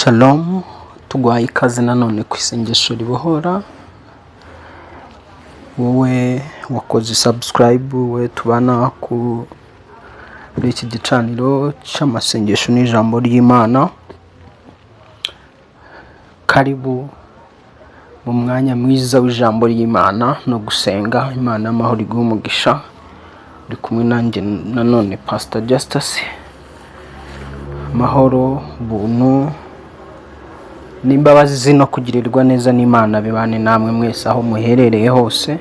Shalom, tuguhaye ikaze nanone ku isengesho ribohora. Wowe wakoze subscribe, we tubana kuri iki gicaniro cy'amasengesho n'ijambo ry'Imana. Karibu mu mwanya mwiza w'ijambo ry'Imana no gusenga. Imana amahoro iguhe umugisha. Uri kumwe nanjye nanone Pastor Justice. Mahoro, buntu n'imbabazi no kugirirwa neza n'Imana bibane namwe mwese aho muherereye hose,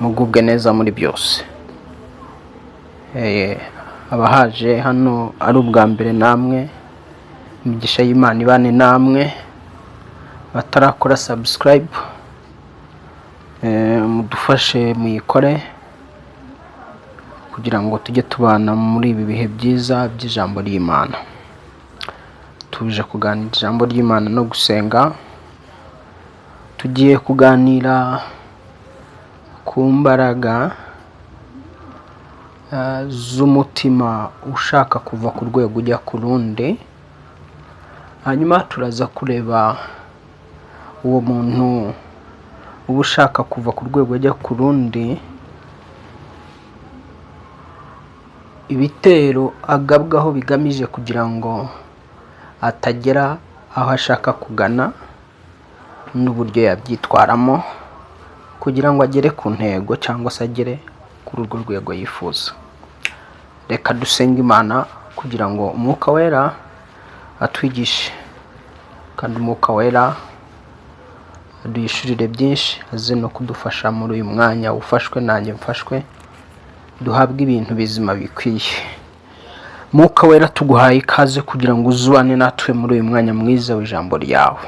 mugubwe neza muri byose. Abahaje hano ari ubwa mbere namwe, imigisha y'Imana ibane namwe. Batarakora subscribe, mudufashe muyikore kugira ngo tujye tubana muri ibi bihe byiza by'ijambo ry'Imana. Tuje kuganira ijambo ry'Imana no gusenga. Tugiye kuganira ku mbaraga z'umutima ushaka kuva ku rwego ujya ku rundi. Hanyuma turaza kureba uwo muntu uba ushaka kuva ku rwego ajya ku rundi, ibitero agabwaho bigamije kugira ngo atagera aho ashaka kugana, n'uburyo yabyitwaramo kugira ngo agere ku ntego cyangwa se agere kuri urwo rwego yifuza. Reka dusenge Imana kugira ngo Umwuka Wera atwigishe, kandi Umwuka Wera aduhishurire byinshi, aze no kudufasha muri uyu mwanya ufashwe nanjye mfashwe, duhabwe ibintu bizima bikwiye. Mwuka Wera tuguhaye ikaze kugira ngo uzubane natwe muri uyu mwanya mwiza w'ijambo ryawe.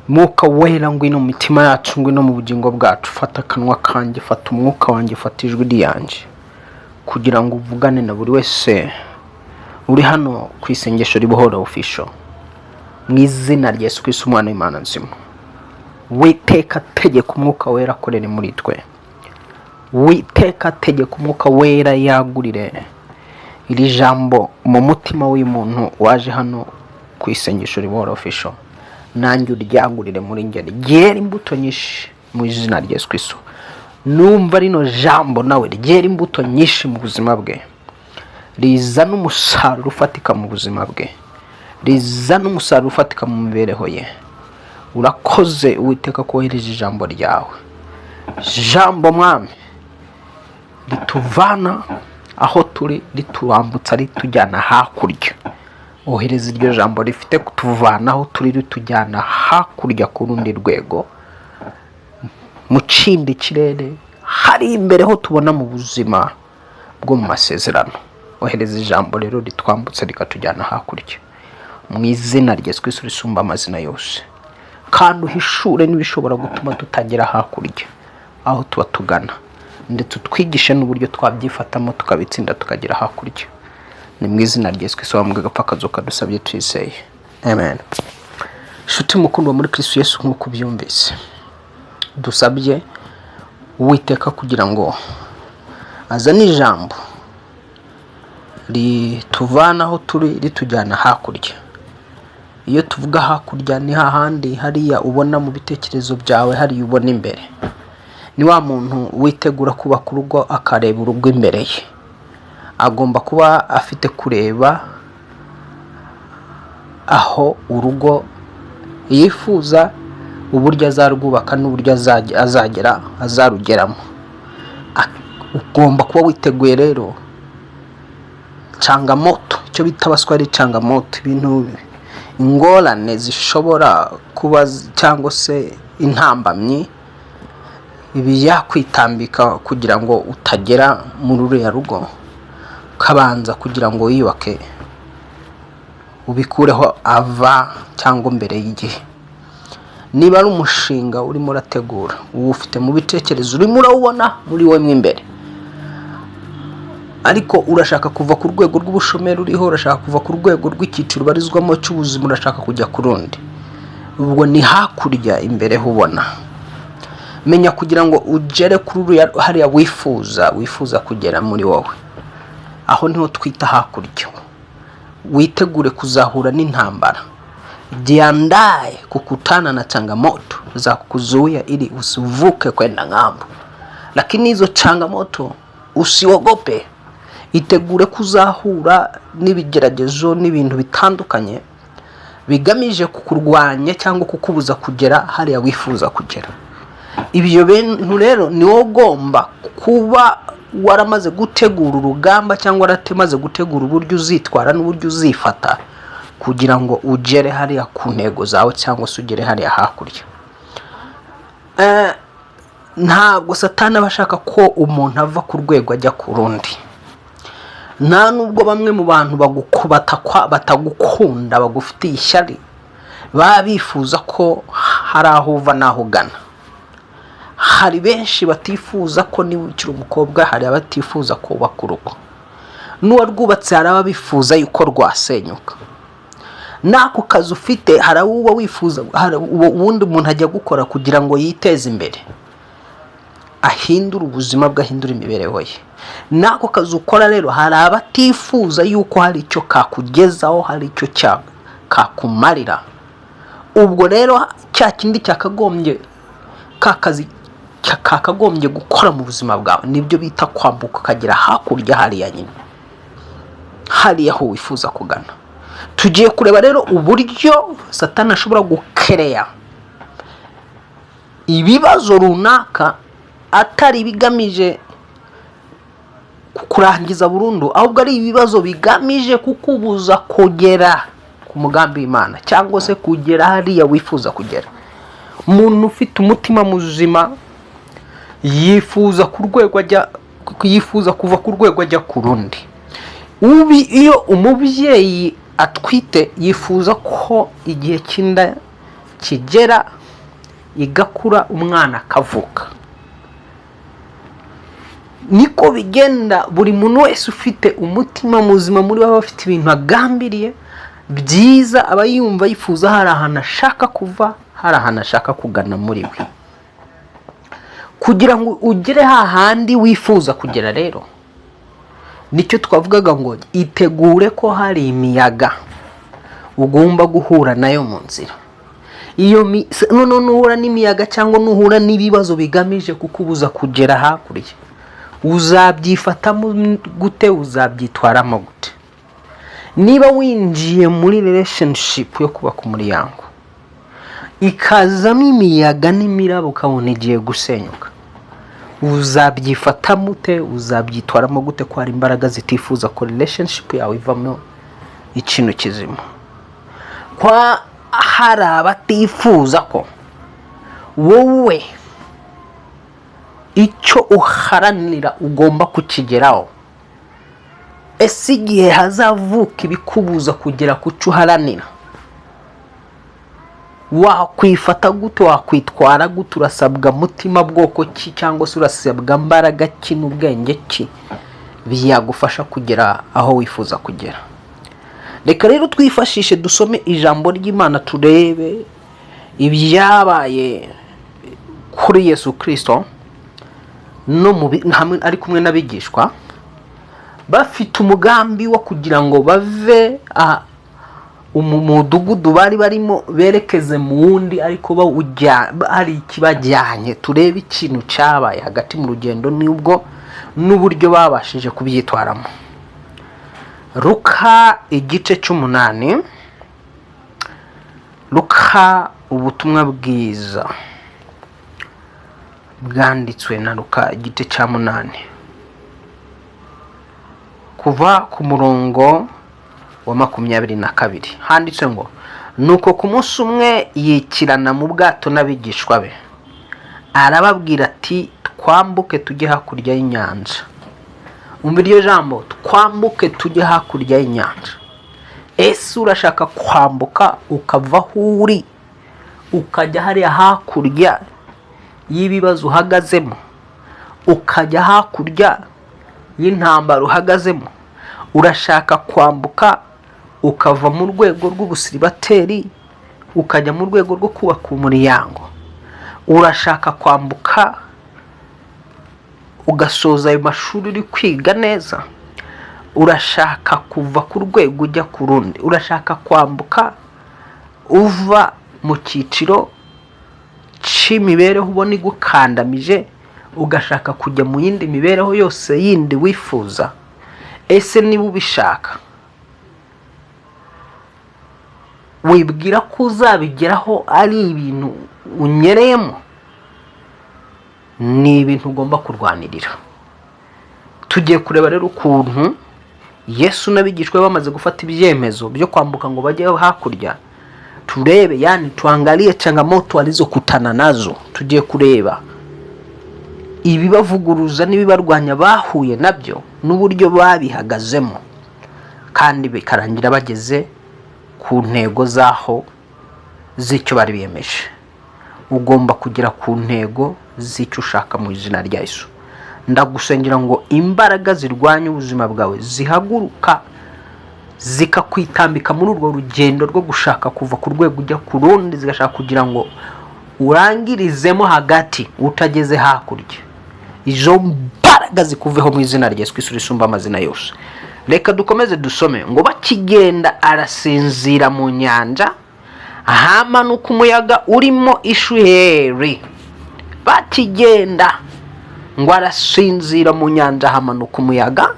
Mwuka Wera ngwino mu mitima yacu, ngwino mu bugingo bwacu. Fata akanwa kanjye, fata umwuka wanjye, fata ijwi ryanjye, kugira ngo uvugane na buri wese uri hano ku isengesho ribohora official, mu izina rya Yesu Kristo umwana w'Imana nzima. Witeka tegeka Umwuka Wera akorere muri twe. Witeka tegeka Umwuka Wera yagurire iri jambo mu mutima w'umuntu waje hano ku isengesho ribohora official. Nanjye uryagurire muri njye, ryera imbuto nyinshi mu izina rya Yesu Kristo. Numva rino jambo nawe ryera imbuto nyinshi mu buzima bwe, rizana umusaruro ufatika mu buzima bwe, rizana umusaruro ufatika mu mibereho ye. Urakoze Uwiteka ko wohereje ijambo ryawe. Jambo Mwami rituvana aho turi, ritubambutsa, ritujyana hakurya. Ohereza iryo jambo rifite kutuvana aho turi ritujyana hakurya ku rundi rwego, mu kindi kirere hari imbere ho tubona mu buzima bwo mu masezerano. Ohereza ijambo rero ritwambutse rikatujyana hakurya, mu izina rya Yesu Kristo risumba amazina yose. Kandi uhishure n'ibishobora gutuma tutagera hakurya aho tuba tugana, ndetse twigishe n'uburyo twabyifatamo tukabitsinda tukagera hakurya. Ni mu izina rya Yesu Kristo wambwe gapfa kazoka dusabye twizeye, amen. Shuti mukundwa muri Kristo Yesu, nk'uko ubyumvise, dusabye Uwiteka kugira ngo azane ijambo rituvana aho turi ritujyana hakurya. Iyo tuvuga hakurya ni hahandi hariya ubona mu bitekerezo byawe, hariya ubona imbere. Ni wa muntu witegura kubaka urugo akareba urugo imbere ye. Agomba kuba afite kureba aho urugo yifuza, uburyo azarwubaka n'uburyo azarugeramo. Ugomba kuba witeguye rero changamoto, icyo bita abaswari changamoto, ibintu ingorane zishobora kuba cyangwa se intambamyi ibi yakwitambika kugira ngo utagera muri uriya rugo. Kabanza kugira ngo wiyubake, ubikureho ava cyangwa mbere y'igihe. Niba ari umushinga urimo urategura, ufite mu bitekerezo urimo urawubona muri wowe imbere, ariko urashaka kuva ku rwego rw'ubushomeri uriho, urashaka kuva ku rwego rw'icyiciro barizwamo cy'ubuzima, urashaka kujya ku rundi, ubwo ni hakurya imbere hubona. Menya kugira ngo ugere kuri hariya wifuza kugera muri wowe, aho niho twita hakurya. witegure kuzahura n'intambara. Jiandae kukutana na changamoto za kuzuia ili usivuke kwenda ng'ambo. Lakini hizo changamoto usiogope. Itegure kuzahura n'ibigeragezo n'ibintu bitandukanye bigamije kukurwanya cyangwa kukubuza kugera hariya wifuza kugera. Ibyo bintu rero ni wowe ugomba kuba waramaze gutegura urugamba cyangwa waratemaze gutegura uburyo uzitwara n'uburyo uzifata kugira ngo ugere hariya ku ntego zawe cyangwa se ugere hariya hakurya. Ntabwo Satani aba ashaka ko umuntu ava ku rwego ajya ku rundi. Nta nubwo bamwe mu bantu batagukunda bagufitiye ishyari baba bifuza ko hari aho uva n'aho ugana. Hari benshi batifuza ko niba ukiri umukobwa, hari abatifuza ko ubaka urugo. N'uwarwubatse hari ababifuza yuko rwasenyuka. N'ako kazi ufite hari uwo wifuza, hari ubundi umuntu ajya gukora kugira ngo yiteze imbere, ahindura ubuzima bwe, ahindura imibereho ye. N'ako kazi ukora rero hari abatifuza yuko hari icyo kakugezaho, hari icyo kakumarira. Ubwo rero cya kindi cyakagombye kakagombye gukora mu buzima bwawe nibyo bita kwambuka ukagera hakurya hariya nyine, hariya aho wifuza kugana. Tugiye kureba rero uburyo Satani ashobora gukereya ibibazo runaka atari bigamije kukurangiza burundu, ahubwo ari ibibazo bigamije kukubuza kugera ku mugambi w'Imana cyangwa se kugera hariya wifuza kugera. Umuntu ufite umutima muzima yifuza kuva ku rwego ajya ku rundi. Iyo umubyeyi atwite yifuza ko igihe cy'inda kigera igakura umwana akavuka. Niko bigenda buri muntu wese ufite umutima muzima muri baba bafite ibintu agambiriye byiza, aba yumva yifuza hari ahantu ashaka kuva, hari ahantu ashaka kugana muri we. Kugira ngo ugere hahandi wifuza kugera rero, nicyo twavugaga ngo itegure ko hari imiyaga ugomba guhura nayo mu nzira. Iyo nuhura n'imiyaga cyangwa nuhura n'ibibazo bigamije kukubuza kugera hakurya, uzabyifatamo gute? Uzabyitwaramo gute? Niba winjiye muri relationship yo kubaka umuryango ikazamo imiyaga n'imiraba ukabona igiye gusenyuka, uzabyifatamo ute? Uzabyitwaramo gute ko hari imbaraga zitifuza ko relationship yawe ivamo ikintu kizima? Kwa hari abatifuza ko wowe icyo uharanira ugomba kukigeraho. Ese igihe hazavuka ibikubuza kugera ku cyo uharanira, wakwifata gute? Wakwitwara gute? Urasabwa mutima bwoko ki cyangwa se urasabwa mbaraga ki n'ubwenge ki byagufasha kugera aho wifuza kugera? Reka rero twifashishe dusome ijambo ry'Imana turebe ibyabaye kuri Yesu Kristo ari kumwe n'abigishwa bafite umugambi wo kugira ngo bave umudugudu bari barimo berekeze mu wundi, ariko hari ikibajyanye. Turebe ikintu cyabaye hagati mu rugendo n'uburyo babashije kubyitwaramo. Luka igice cy'umunani. Luka ubutumwa bwiza bwanditswe na Luka igice cya 8 kuva ku murongo wa 22 handitse ngo, nuko ku munsi umwe yikirana mu bwato n'abigishwa be, arababwira ati twambuke tujye hakurya y'inyanja. Umva iryo jambo, twambuke tujye hakurya y'inyanja. Ese urashaka kwambuka ukava aho uri ukajya hariya hakurya y'ibibazo uhagazemo, ukajya hakurya y'intambara uhagazemo? Urashaka kwambuka ukava mu rwego rw'ubusiribateri ukajya mu rwego rwo kubaka umuryango? Urashaka kwambuka ugasoza ayo mashuri uri kwiga neza urashaka kuva ku rwego ujya ku rundi, urashaka kwambuka uva mu cyiciro cy'imibereho ubona igukandamije ugashaka kujya mu yindi mibereho yose yindi wifuza. Ese niba ubishaka wibwira ko uzabigeraho ari ibintu unyereyemo? Ni ibintu ugomba kurwanirira. Tugiye kureba rero ukuntu Yesu n'abigishwa bamaze gufata ibyemezo byo kwambuka ngo bajye hakurya. Turebe, yani tuangalie changamoto walizokutana nazo. Tugiye kureba ibibavuguruza n'ibibarwanya bahuye nabyo n'uburyo babihagazemo, kandi bikarangira bageze ku ntego zaho z'icyo bari biyemeje. Ugomba kugera ku ntego z'icyo ushaka mu izina rya Yesu. Ndagusengera ngo imbaraga zirwanya ubuzima bwawe zihaguruka zikakwitambika muri urwo rugendo rwo gushaka kuva ku rwego ujya ku rundi, zigashaka kugira ngo urangirizemo hagati utageze hakurya. Izo mbaraga zikuveho mu izina rya Yesu Kristo risumba amazina yose. Reka dukomeze dusome ngo bakigenda arasinzira mu nyanja, hamanuka umuyaga urimo ishuheri. Bakigenda ngo arasinzira mu nyanja, hamanuka umuyaga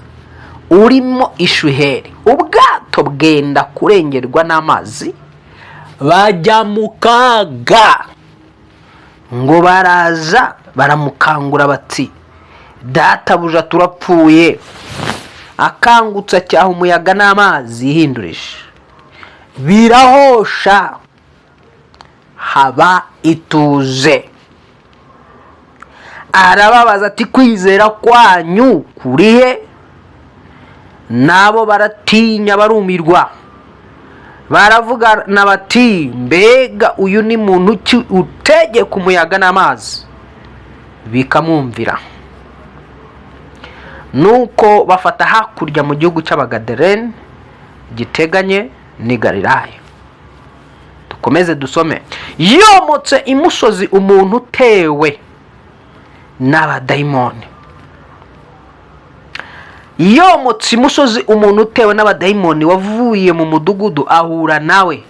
urimo ishuheri. Ubwato bwenda kurengerwa n'amazi, bajya mu kaga. Ngo baraza baramukangura bati, databuja turapfuye. Akangutsa cyaha umuyaga n'amazi yihindurije, birahosha, haba ituze. Arababaza ati, kwizera kwanyu kurihe? Nabo baratinya barumirwa, baravugana bati, mbega uyu ni muntu ki utegeka umuyaga n'amazi bikamwumvira? Nuko bafata hakurya mu gihugu cy'Abagadareni giteganye ni Galilaya. Dukomeze dusome. Yomotse imusozi umuntu utewe n'abadayimoni. Yomotse imusozi umuntu utewe n'abadayimoni wavuye mu mudugudu ahura nawe.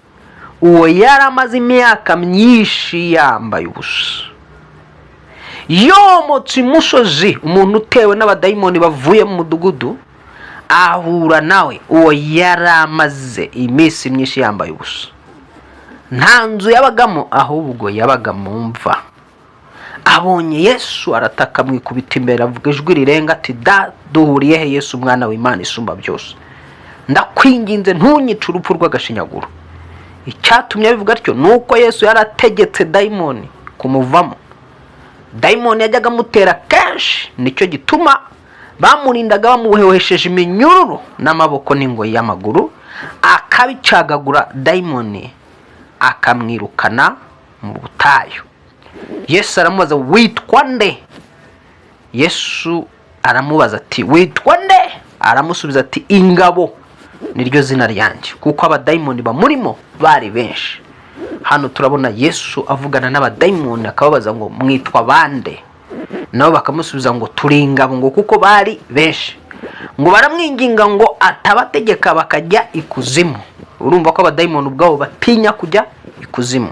Uwo yari amaze imyaka myinshi yambaye ubusa. Yomotse imusozi umuntu utewe n'abadayimoni bavuye mu mudugudu ahura nawe. Uwo yari amaze iminsi myinshi yambaye ubusa. Nta nzu yabagamo, ahubwo yabaga mu mva. Abonye Yesu arataka, mwikubita imbere, avuga ijwi rirenga ati, duhuriye he Yesu umwana w'Imana isumba byose? Ndakwinginze ntunyice urupfu rw'agashinyaguro. Icyatumye bivuga atyo nuko Yesu yarategetse dayimoni kumuvamo. Dayimoni yajyaga amutera kenshi, nicyo gituma bamurindaga bamuhehesheje iminyururu n'amaboko n'ingoyi y'amaguru, akabicagagura dayimoni akamwirukana mu butayu. Yesu aramubaza, witwa nde? Yesu aramubaza ati, witwa nde? Aramusubiza ati, ingabo niryo zina ryanjye, kuko abadayimoni bamurimo bari benshi. Hano turabona Yesu avugana n'abadayimoni, akababaza ngo mwitwa bande? Nabo bakamusubiza ngo turi ingabo, ngo kuko bari benshi. Ngo baramwinginga ngo atabategeka bakajya ikuzimu. Urumva ko abadayimoni ubwabo batinya kujya ikuzimu.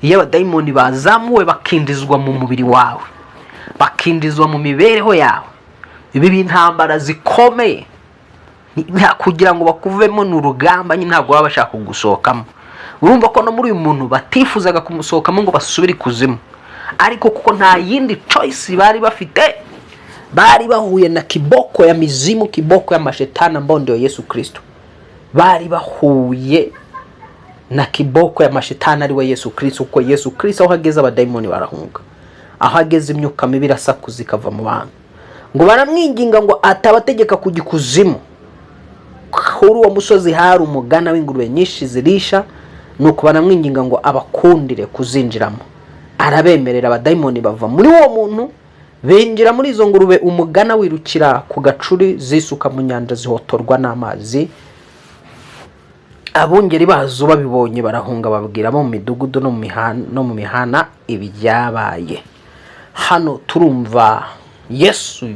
Iyo abadayimoni bazamuwe bakindizwa mu mubiri wawe, bakindizwa mu mibereho yawe, ibi bintambara zikomeye kugira ngo bakuvemo n'urugamba, nyine ntabwo baba bashaka kugusohokamo. Urumva ko no muri uyu muntu batifuzaga kumusohokamo ngo basubire ikuzimu, ariko kuko nta yindi choice bari bafite, bari bahuye na kiboko ya mizimu, kiboko ya mashetani mbondo ya Yesu Kristo. Bari bahuye na kiboko ya mashetani ari we Yesu Kristo, kuko Yesu Kristo aho hageze abadayimoni barahunga, aho hageze imyuka mibi irasakuza ikava mu bantu. Ngo baramwinginga ngo atabategeka kujya ikuzimu. Kuri uwo musozi hari umugana w'ingurube nyinshi zirisha, nuko baramwinginga ngo abakundire kuzinjiramo. Arabemerera, abadayimoni bava muri uwo muntu binjira muri izo ngurube. Umugana wirukira ku gacuri, zisuka mu nyanja zihotorwa n'amazi. Abungeri bazo babibonye barahunga, babwira bo mu midugudu no mu mihana ibyabaye. Hano turumva Yesu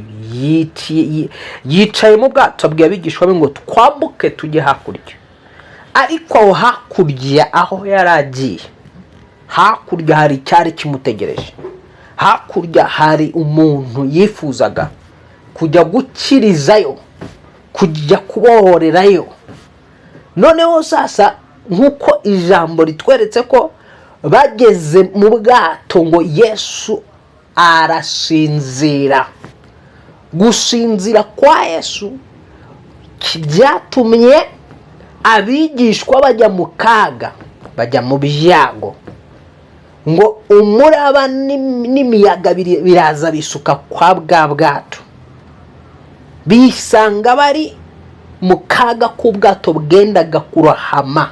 yicaye mu bwato abwiye abigishwa be ngo twambuke tujye hakurya. Ariko aho hakurya aho yaragiye, hakurya hari icyari kimutegereje. Hakurya hari umuntu yifuzaga kujya gukirizayo, kujya kubohorerayo. Noneho sasa nkuko ijambo ritweretse ko bageze mu bwato ngo Yesu arasinzira. Gusinzira kwa Yesu byatumye abigishwa bajya mu kaga, bajya mu byago, ngo umuraba n'imiyaga biraza bisuka kwa bwa bwato. Bisanga bari mu kaga k'ubwato bwendaga kurohama,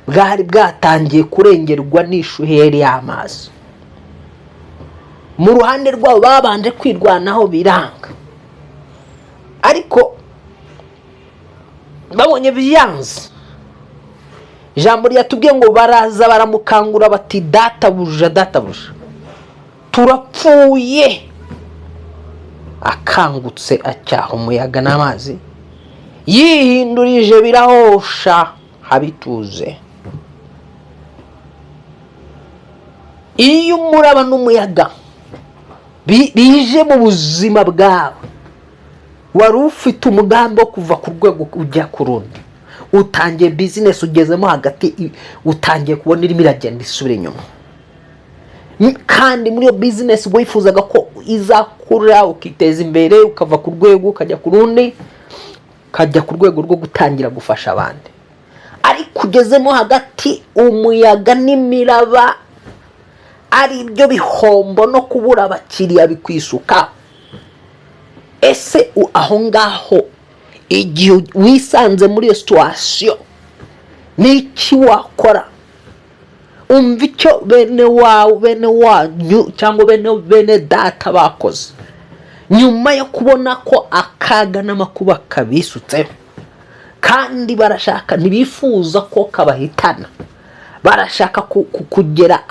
bwari bwatangiye kurengerwa n'ishuheri y'amazi. Mu ruhande rwabo babanje kwirwanaho biranga, ariko babonye byanze. Ijambo ryatubwiye ngo baraza baramukangura bati databuja, databuja, turapfuye. Akangutse acyaha umuyaga n'amazi, yihindurije birahosha habituze. Iyo umuraba n'umuyaga bije mu buzima bwawe, wari ufite umugambi wo kuva ku rwego ujya ku rundi, utangiye business ugezemo hagati, utangiye kubona irimo iragenda isubira inyuma, kandi muri iyo business wifuzaga ko izakura ukiteza imbere, ukava ku rwego ukajya ku rundi, ukajya ku rwego rwo gutangira gufasha abandi. Ariko ugezemo hagati umuyaga n'imiraba ari byo bihombo no kubura abakiriya bikwisuka. Ese aho ngaho igihe wisanze muri iyo situation n'iki wakora? Umva icyo bene wanyu cyangwa bene data bakoze nyuma yo kubona ko akaga n'amakuba kabisutse, kandi barashaka, ntibifuza ko kabahitana, barashaka kugera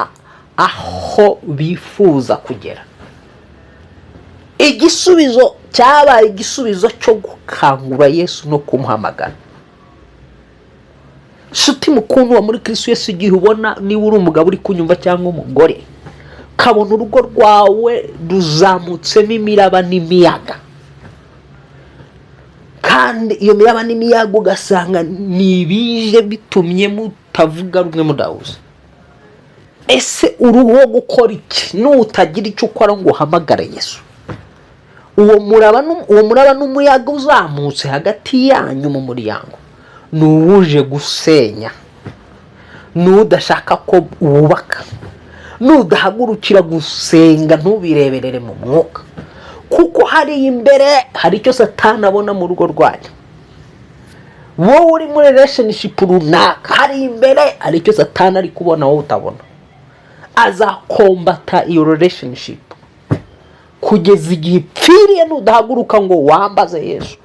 aho bifuza kugera. Igisubizo cyabaye igisubizo cyo gukangura Yesu no kumuhamagara. Shuti mukundwa wa muri Kristo Yesu, igihe ubona niba uri umugabo uri kunyumva cyangwa umugore, kabona urugo rwawe ruzamutsemo imiraba n'imiyaga, kandi iyo miraba n'imiyaga ugasanga nibije bitumye mutavuga rumwe mudahuza. Ese uruho gukora iki nutagira icyo ukora ngo uhamagare Yesu? Uwo muraba n'umuyaga uzamutse hagati yanyu mu muryango nuwuje gusenya, nudashaka ko wubaka, nudahagurukira gusenga, ntubireberere mu mwuka, kuko hari imbere hari icyo Satani abona mu rugo rwanyu. Wowe uri muri relationship runaka, hari imbere hari icyo Satani ari kubona wowe utabona. Azakombata iyo relationship kugeza igihe ipfiriye nudahaguruka ngo wambaze Yesu.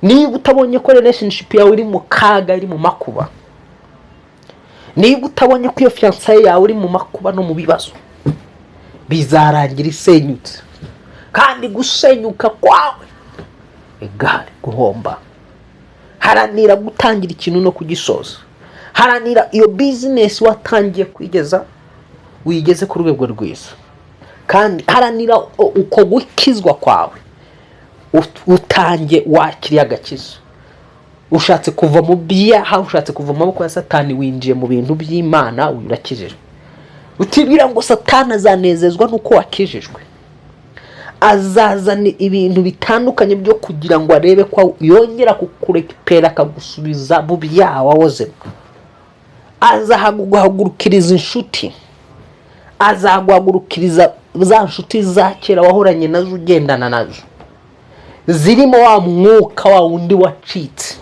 Niba utabonye ko relationship yawe iri mu kaga, iri mu makuba, niba utabonye ko iyo fiancé yawe iri mu makuba no mu bibazo, bizarangira isenyutse. Kandi gusenyuka kwawe egare guhomba. Haranira gutangira ikintu no kugisoza. Haranira iyo business watangiye kwigeza wigeze ku rwego rwiza. Kandi haranira uko gukizwa kwawe utangiye wakiriye agakiza. Ushatse kuva mu byaha, ushatse kuva mu maboko ya Satani, winjiye mu bintu by'Imana, urakijijwe. Utibwira ngo Satani azanezezwa nuko wakijijwe. Azazana ibintu bitandukanye byo kugira ngo arebe ko yongera kukurekipera akagusubiza mu byaha wawozemo. Azaguhagurukiriza inshuti, azaguhagurukiriza za nshuti za kera wahoranye nazo ugendana nazo, zirimo wa mwuka wa wundi wacitse.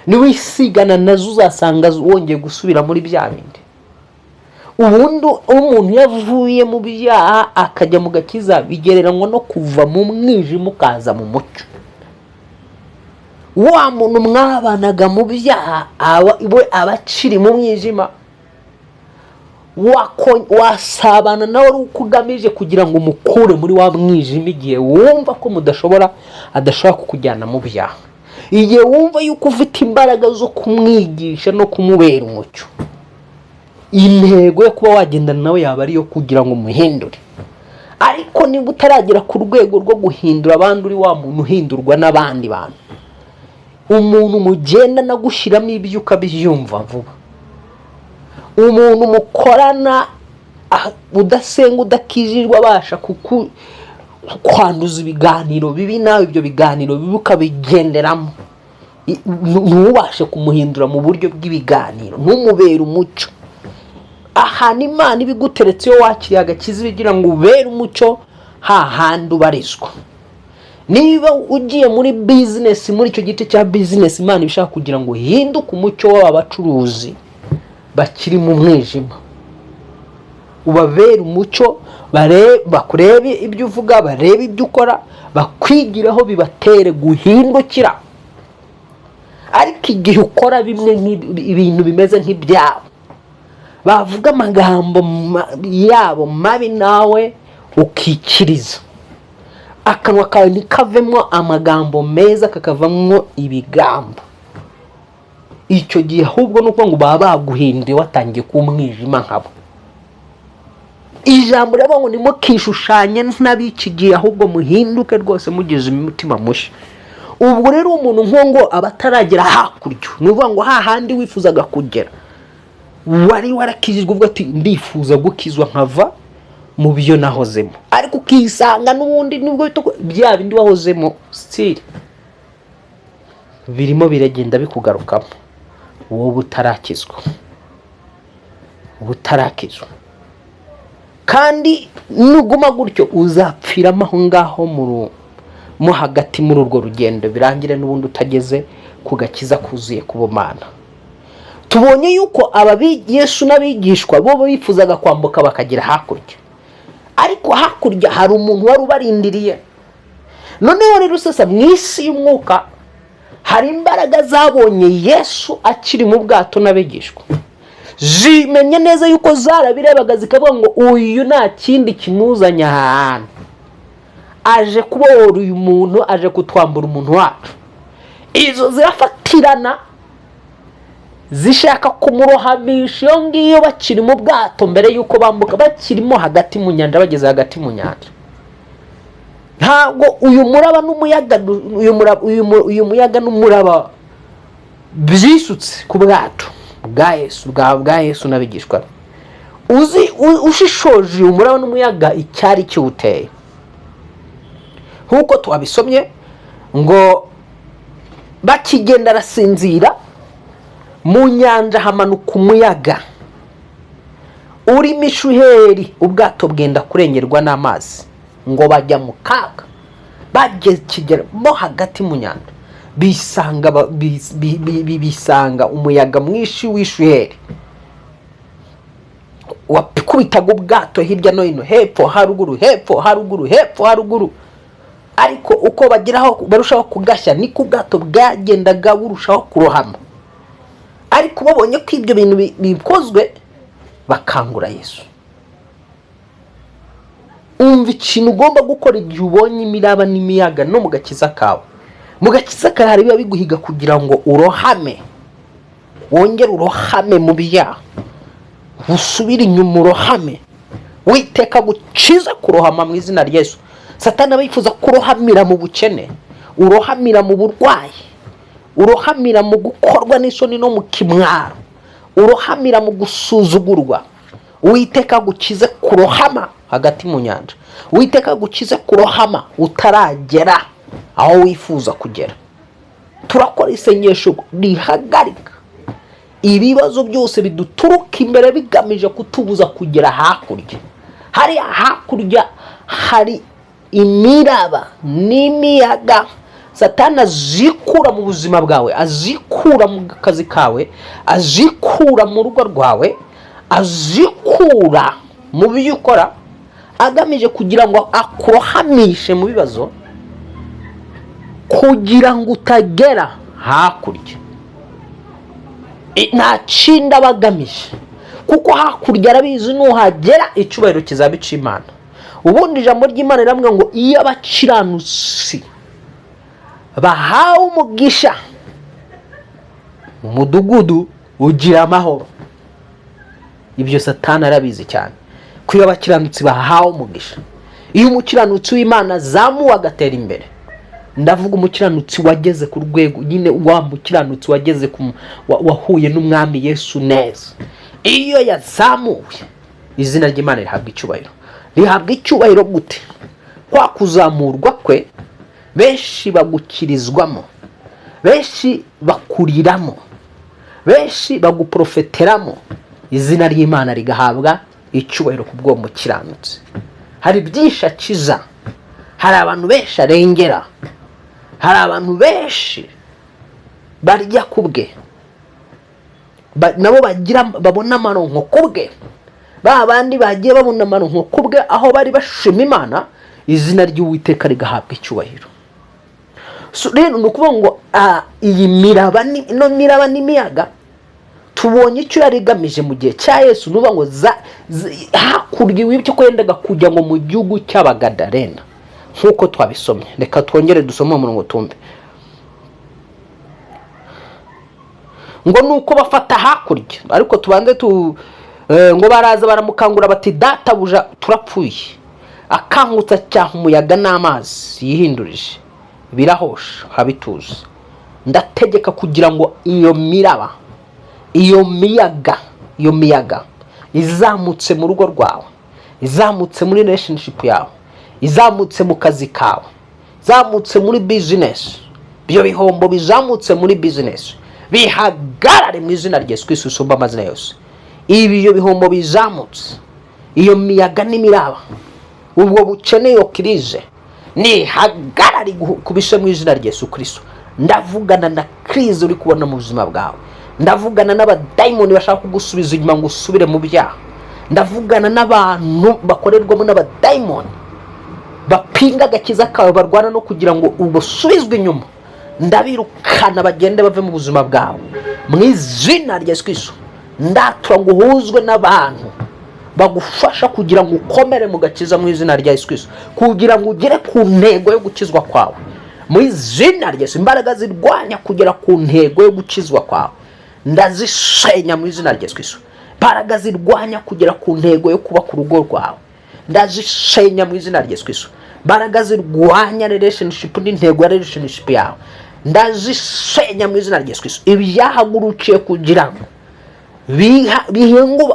Niwisigana nazo uzasanga wongeye gusubira muri bya bindi. Ubundi umuntu yavuye mu byaha akajya mu gakiza bigereranywa no kuva mu mwijima ukaza mu mucyo. Wa muntu mwabanaga mu byaha aba akiri mu mwijima, wasabana nawe ari uko ugamije kugira ngo umukure muri wa mwijima igihe wumva ko adashobora kukujyana mu byaha, igihe wumva yuko ufite imbaraga zo kumwigisha no kumubera umucyo. Intego yo kuba wagendana nawe yaba ari yo kugira ngo umuhindure. Ariko niba utaragera ku rwego rwo guhindura abandi, uri wa muntu uhindurwa n'abandi bantu, umuntu mugenda no gushyiramo ibyo ukabyumva vuba, umuntu mukorana udasenga udakijijwe abasha kwanduza ibiganiro bibi, nawe ibyo biganiro bibi ukabigenderamo, ntubashe kumuhindura mu buryo bw'ibiganiro, ntumubere umucyo. Ahana Imana ibiguteretse iyo wakiriye agakiza bigira ngo ubere umucyo hahandi ubarizwa. Niba ugiye muri business, muri icyo gice cya business Imana ibishaka kugira ngo uhinduke umucyo w'abacuruzi bakiri mu mwijima, ubabere umucyo, bakurebe ibyo uvuga, barebe ibyo ukora, bakwigiraho, bibatere guhindukira. Ariko igihe ukora bimwe ibintu bimeze nk'ibyabo, bavuga amagambo yabo mabi, nawe ukikiriza, akanwa kawe ntikavemo amagambo meza, kakavamo ibigambo, icyo gihe ahubwo nuko ngo baba baguhinduye, watangiye kumwijima nkabo. Ijambo rero ngo nimukishushanye n'abikigiye, ahubwo muhinduke rwose mugize umutima mushya. Ubwo rero umuntu ngo aba ataragera hakurya, nuvuga ngo hahandi wifuzaga kugera, wari warakijijwe uvuga ati ndifuza gukizwa nkava mu byo nahozemo, ariko ukisanga n'ubundi nibwo bya bindi wahozemo still birimo biragenda bikugarukamo, wowe utarakizwa. Kandi nuguma gutyo uzapfiramo aho ngaho mu hagati muri urwo rugendo, birangire n'ubundi utageze ku gakiza kuzuye kubumana. Tubonye yuko Yesu n'abigishwa bo bifuzaga kwambuka bakagera hakurya, ariko hakurya hari umuntu wari ubarindiriye. Noneho rero sasa mu isi y'umwuka hari imbaraga zabonye Yesu akiri mu bwato n'abigishwa, zimenye neza yuko zarabirebaga zikavuga ngo uyu nta kindi kimuzanya ahantu, aje kubohora uyu muntu, aje kutwambura umuntu wacu. Izo zirafatirana zishaka kumurohamisha iyo ngiyo bakiri mu bwato, mbere yuko bambuka, bakirimo hagati mu nyanja, bageze hagati mu nyanja. Ntabwo uyu muraba n'umuyaga, uyu muyaga n'umuraba byisutse ku bwato bwa Yesu n'abigishwa. Ushishoje uyu muraba n'umuyaga icyari kiwuteye, nk'uko twabisomye ngo bakigenda arasinzira, mu nyanja hamanuka umuyaga urimo ishuheri, ubwato bwenda kurengerwa n'amazi, ngo bajya mu kaga. Bageze kigera mo hagati mu nyanja, bisanga umuyaga mwinshi w'ishuheri wakubitaga ubwato hirya no hino, hepfo haruguru, hepfo haruguru, hepfo haruguru. Ariko uko bageraho barushaho kugashya, niko ubwato bwagendaga burushaho kurohama. Ariko babonye ko ibyo bintu bikozwe, bakangura Yesu. Umva ikintu ugomba gukora igihe ubonye imiraba n'imiyaga no mu gakiza kawe. Mu gakiza kawe hari biba biguhiga kugira ngo urohame, wongere urohame mu byaha, usubire inyuma urohame, witeka gukiza kurohama mu izina rya Yesu. Satani abifuza kurohamira mu bukene, urohamira mu burwayi, urohamira mu gukorwa n'isoni no mu kimwaro, urohamira mu gusuzugurwa. Uwiteka gukize kurohama hagati mu nyanja, Uwiteka gukize kurohama utaragera aho wifuza kugera. Turakora isengesho rihagarika ibibazo byose biduturuka imbere bigamije kutubuza kugera hakurya. Hari hakurya hari imiraba n'imiyaga Satani azikura mu buzima bwawe, azikura mu kazi kawe, azikura mu rugo rwawe, azikura mu byo ukora, agamije kugira ngo akurohamishe mu bibazo, kugira ngo utagera hakurya. Nta kindi abagamije, kuko hakurya arabizi nuhagera icyubahiro kizabica Imana. Ubundi ijambo ry'Imana riramubwira ngo iyo abakiranutsi bahawe umugisha mu mudugudu ugira amahoro. Ibyo Satani arabizi cyane ko iyo abakiranutsi bahawe umugisha, iyo umukiranutsi w'Imana zamuwe agatera imbere, ndavuga umukiranutsi wageze ku rwego nyine wa mukiranutsi wageze wahuye n'umwami Yesu neza, iyo yazamuwe izina ry'Imana rihabwa icyubahiro. Rihabwa icyubahiro gute? Kwa kuzamurwa kwe benshi bagukirizwamo, benshi bakuriramo, benshi baguprofeteramo, izina ry'Imana rigahabwa icyubahiro ku bwo mukiranutsi. Hari byinshi akiza, hari abantu benshi arengera, hari abantu benshi barya kubwe, nabo babona amaronko kubwe, ba bandi bagiye babona amaronko kubwe aho bari bashima Imana, izina ry'Uwiteka rigahabwa icyubahiro. Rero nukuvuga ngo iyi miraba n'imiyaga tubonye icyo yari igamije mu gihe cya Yesu. Nuvuga ngo hakurya w'ibyo ko yendaga kujya ngo mu gihugu cy'Abagadalena nk'uko twabisomye. Reka twongere dusome umurongo tumbe ngo nuko bafata hakurya, ariko tubanze ngo baraza baramukangura bati databuja turapfuye. Akangutsa cyaha umuyaga n'amazi yihindurije, birahosha habituza. Ndategeka kugira ngo iyo miraba, iyo miyaga izamutse mu rugo rwawe, izamutse muri relationship yawe, izamutse mu kazi kawe, izamutse muri business, byo bihombo bizamutse muri business bihagarare mu izina rya Yesu Kristo usumba amazina yose. Ibyo bihombo bizamutse, iyo miyaga n'imiraba, ubwo bukene, iyo krize nihagarare kubise mu izina rya Yesu Kristo. Ndavugana na krize uri kubona mu buzima bwawe, ndavugana n'abadayimoni bashaka kugusubiza inyuma ngo usubire mu byaha, ndavugana n'abantu bakorerwamo n'abadayimoni bapinga agakiza kawe, barwana no kugira ngo ubusubizwe inyuma. Ndabirukana bagende bave mu buzima bwawe mu izina rya Yesu Kristo. Ndatura ngo uhuzwe n'abantu bagufasha kugira ngo ukomere mu gakiza mu izina rya Yesu Kristo, kugira ngo ugere ku ntego yo gukizwa kwawe mu izina rya Yesu. Imbaraga zirwanya kugera ku ntego yo gukizwa kwawe ndazisenya mu izina rya Yesu Kristo. Imbaraga zirwanya kugera ku ntego yo kuba ku rugo rwawe ndazisenya mu izina rya Yesu Kristo. Imbaraga zirwanya relationship n'intego ya relationship yawe ndazisenya mu izina rya Yesu Kristo. Ibyahagurukiye kugira ngo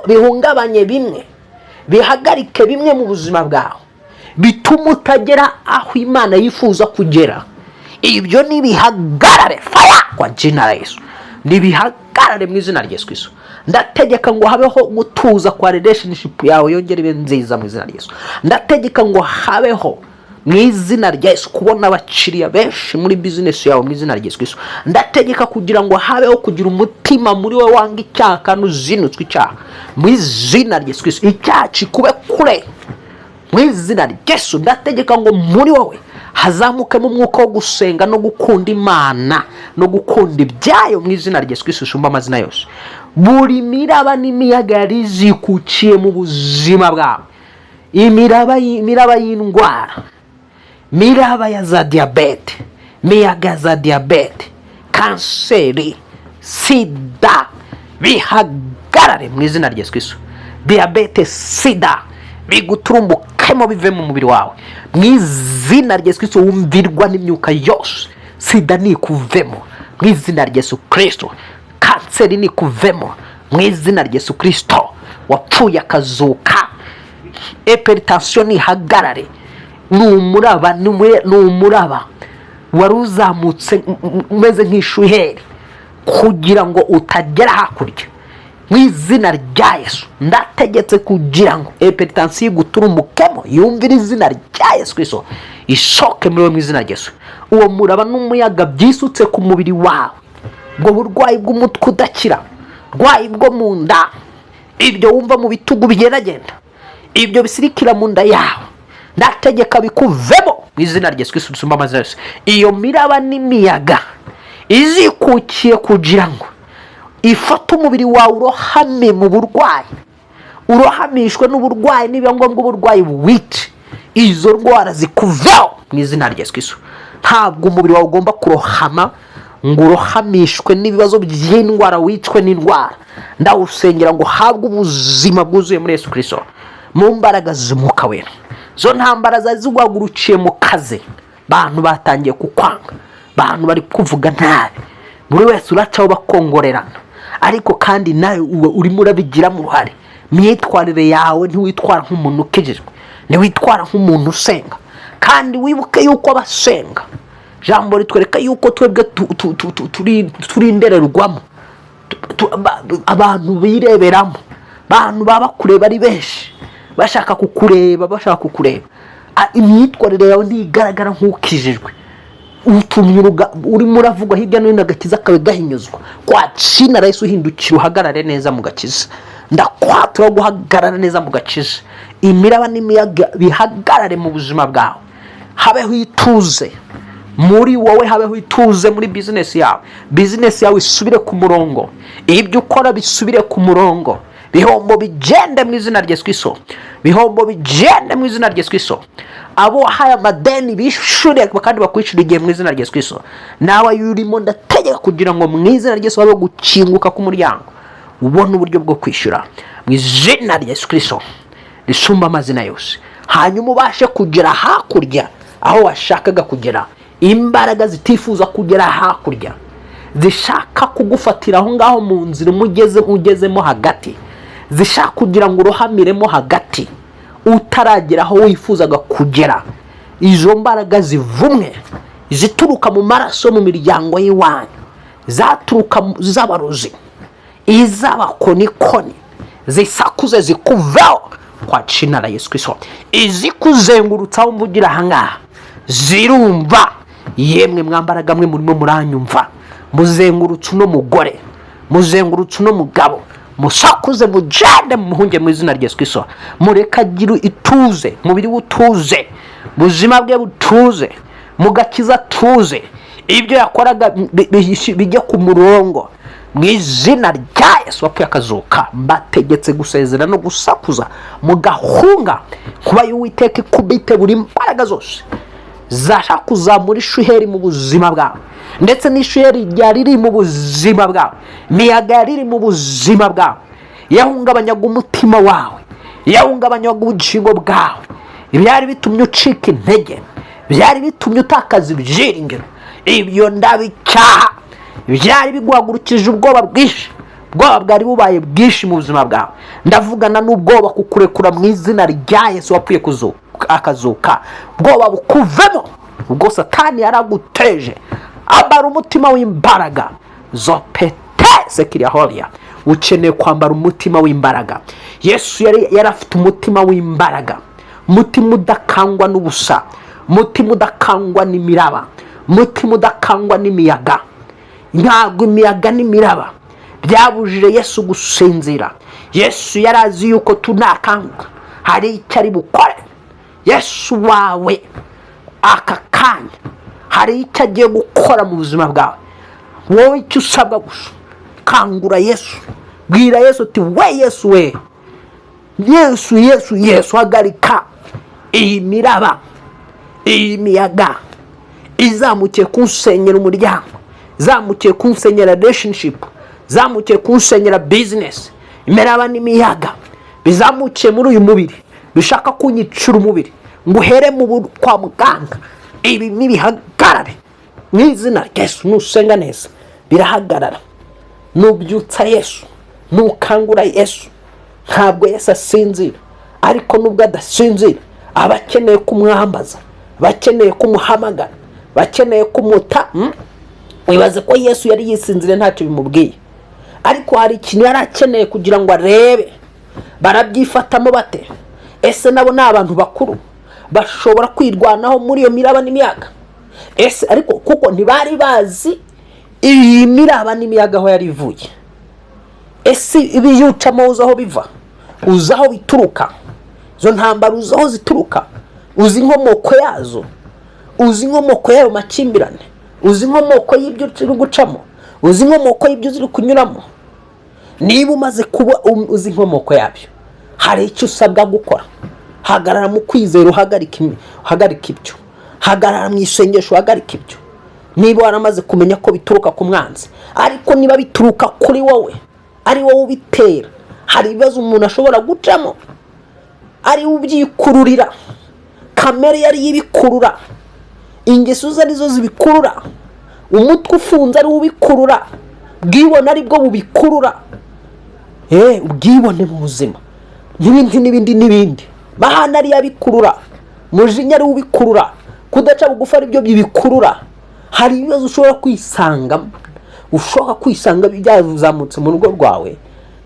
bihungabanye bimwe, bihagarike bimwe mu buzima bwawe, bituma utagera aho Imana yifuza kugera, ibyo nibihagarare fire kwa jina la Yesu, nibihagarare mu izina rya Yesu Kristo. Ndategeka ngo habeho gutuza kwa relationship yawe yongere ibe nziza mu izina rya Yesu. Ndategeka ngo habeho mu izina rya Yesu kubona abakiriya benshi muri business yawe mu izina rya Yesu Kristo. Ndategeka kugira ngo habeho kugira umutima muri wowe wanga icyaha kandi uzinutswe icyaha mu izina rya Yesu Kristo. Icyaha kikube kure mu izina rya Yesu. Ndategeka ngo muri wowe hazamukemo umwuka wo gusenga no gukunda Imana no gukunda ibyayo mu izina rya Yesu Kristo usumba amazina yose. Buri miraba n'imiyaga yarizikukiye mu buzima bwawe, imiraba y'indwara, miraba ya za diabete, miyaga za diabete, kanseri, sida, bihagarare mu izina rya Yesu Kristo. Diabete, sida biguturumbukemo bive mu mubiri wawe mu izina rya Yesu Kristo. Wumvirwa n'imyuka yose, sida nikuvemo mu izina rya Yesu Kristo. Kanseri nikuvemo mu izina rya Yesu Kristo. Wapfuye akazuka, hypertension ihagarare. Numuraba waruzamutse umeze nk'ishuheri kugira ngo utagera hakurya mu izina rya Yesu. Ndategetse kugira ngo hypertension iguturumbukemo yumvira izina rya Yesu Kristo, ishoke muri mu izina rya Yesu. Uwo muraba n'umuyaga byisutse ku mubiri wawe, ubwo burwayi bw'umutwe udakira, burwayi bwo mu nda, ibyo wumva mu bitugu bigeragenda, ibyo bisirikira mu nda yawe, ndategeka bikuvemo mu izina rya Yesu Kristo usumba amazina yose. Iyo miraba n'imiyaga izikukiye kugira ngo ifata umubiri wawe urohame mu burwayi, urohamishwe n'uburwayi, niba ngombwa uburwayi buwice, izo ndwara zikuveho mu izina rya Yesu Kristo. Ntabwo umubiri wawe ugomba kurohama ngo urohamishwe n'ibibazo by'indwara, wicwe n'indwara. Ndawusengera ngo habwe ubuzima bwuzuye muri Yesu Kristo, mu mbaraga z'Umwuka Wera. Zo ntambara zari ziguhagurukiye mu kazi, bantu batangiye kukwanga, bantu bari kuvuga nabi, buri wese uracaho bakongorerana, ariko kandi nawe urimo urabigiramo uruhare. Myitwarire yawe ntiwitwara nk'umuntu ukijijwe, ntiwitwara nk'umuntu usenga. Kandi wibuke yuko abasenga, jambo ritwereka yuko twebwe turi indererwamo, abantu bireberamo, abantu baba kureba ari benshi, bashaka kukureba. Imyitwarire yawe ntigaragara nk'ukijijwe, urimo uravugwa hirya no hino, agakiza kawe gahinyuzwa. Kwacina Yesu, uhindukira uhagarare neza mu gakiza. Ndakwatura guhagarara neza mu gakiza. Imiraba n'imiyaga bihagarare mu buzima bwawe. Habeho ituze muri wowe, habeho ituze muri business yawe. Business yawe isubire ku murongo, ibyo ukora bisubire ku murongo. Bihombo bigende mu izina rya Yesu Kristo, bihombo bigende mu izina rya Yesu Kristo. Abo haya madeni bishure kandi bakwishyura igihe mu izina rya Yesu Kristo. Nawe yurimo ndategeka kugira ngo mu izina rya Yesu habe gukinguka ku muryango, ubone uburyo bwo kwishyura mu izina rya Yesu Kristo risumba amazina yose. Hanyuma ubashe kugera hakurya aho washakaga kugera. Imbaraga zitifuza kugera hakurya, zishaka kugufatira aho ngaho mu nzira ugezemo hagati, zishaka kugira ngo urohamiremo hagati utaragera aho wifuzaga kugera. Izo mbaraga zivumwe, zituruka mu maraso mu miryango y'iwanyu, zaturuka z'abarozi, iz'abakonikoni, zisakuze zikuveho kwa jina la Yesu Kristo. Izikuzengurutsaho mvugira ahangaha zirumva. Yemwe mwambaraga mwe murimo muranyumva, muzengurutse uno mugore, muzengurutse uno mugabo, musakuze mujande muhunge mu izina rya Yesu Kristo. Mureka gira ituze, mubiri utuze, buzima bwe butuze, mugakiza tuze, ibyo yakoraga bijye ku murongo mu izina rya Yesu wapfuye akazuka. Mbategetse gusezera no gusakuza mugahunga kuba y'Uwiteka ikubite buri mbaraga zose zashaka kuzamura ishuheri mu buzima bwawe, ndetse n'ishuheri ryari riri mu buzima bwawe, miyaga yari iri mu buzima bwawe, yahungabanyaga umutima wawe, yahungabanyaga ubugingo bwawe, byari bitumye ucika intege, byari bitumye utakaza ibyiringiro. Ibyo ndabicyaha, byari biguhagurukije ubwoba bwinshi, ubwoba bwari bubaye bwinshi mu buzima bwawe. Ndavugana n'ubwoba kukurekura mu izina rya Yesu wapfuye akazuka. Ubwoba bukuvemo, ubwo Satani yaraguteje. Ambara umutima w'imbaraga zopete sekirihoria. Ukeneye kwambara umutima w'imbaraga. Yesu yari afite umutima w'imbaraga, umutima udakangwa n'ubusa, umutima udakangwa n'imiraba, umutima udakangwa n'imiyaga. Ntabwo imiyaga n'imiraba byabujije Yesu gusinzira. Yesu yarazi yuko tunakanguka hari icyo ari bukore. Yesu wawe aka kanya hari icyo agiye gukora mu buzima bwawe. Wowe icyo usabwa gusa, kangura Yesu, bwira Yesu uti we Yesu we, Yesu hagarika iyi miraba, iyi miyaga izamukiye kunsenyera umuryango, izamukiye kunsenyera relationship, izamukiye kunsenyera business. Imiraba n'imiyaga bizamukiye muri uyu mubiri, bishaka kunyicira umubiri ngo uhere mu kwa muganga. Ibi nibihagarare mu izina rya Yesu. Nusenga neza birahagarara. Nubyutsa Yesu, nukangura Yesu. Ntabwo Yesu asinzira, ariko nubwo adasinzira abakeneye kumwambaza, bakeneye kumuhamagara, bakeneye kumuta. Wibaze ko Yesu yari yisinzire ntacyo bimubwiye, ariko hari ikintu yari akeneye kugira ngo arebe barabyifatamo bate. Ese nabo ni abantu bakuru bashobora kwirwanaho muri iyo miraba n'imiyaga? Ese ariko kuko ntibari bazi iyi miraba n'imiyaga aho yari ivuye. Ese ibiyucamo uzaho biva, uzaho bituruka, zo ntambara uzaho zituruka, uzi inkomoko yazo, uzi inkomoko y'ayo makimbirane, uzi inkomoko y'ibyo turi gucamo, uzi inkomoko y'ibyo ziri kunyuramo. niba umaze kuba uzi inkomoko yabyo, hari icyo usabwa gukora. Hagarara mu kwizera, uhagarika ibyo. Hagarara mu isengesho, uhagarika ibyo. Niba waramaze kumenya ko bituruka ku mwanzi, ariko niba bituruka kuri wowe, ari wowe ubitera, hari ibibazo umuntu ashobora gucamo, ari ubyikururira. Kamere yari yibikurura, ingeso ze arizo zibikurura, umutwe ufunze ari ubikurura, bwibone ari bwo bubikurura. Ubwibone mu buzima n'ibindi bahana ari yabikurura, mujinya ari ubikurura, kudaca bugufa ari byo bibikurura. Hari ibibazo ushobora kwisanga byazamutse mu rugo rwawe